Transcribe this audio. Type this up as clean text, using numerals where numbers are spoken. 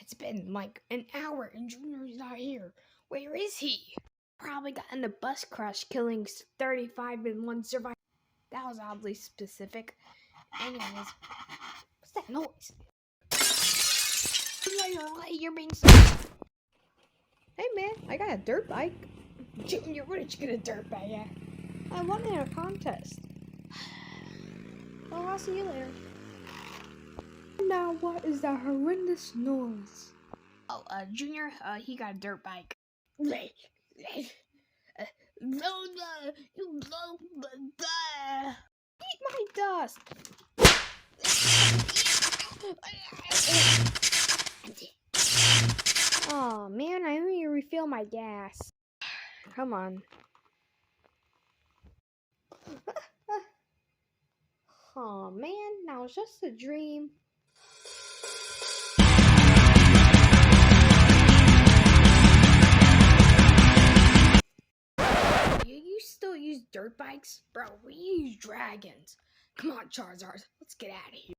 It's been like an hour and Junior's not here. Where is he? Probably got in the bus crash, killing 35 and 1 survivor. That was oddly specific. Anyways, what's that noise? You're being so... Hey man, I got a dirt bike. Junior, where did you get a dirt bike at? I won in a contest. Well, I'll see you later. Now, what is that horrendous noise? Oh, Junior, he got a dirt bike. Eat my dust! Oh man, I need to refill my gas. Come on. Oh man, that was just a dream. You still use dirt bikes? Bro, we use dragons. Come on, Charizard, let's get out of here.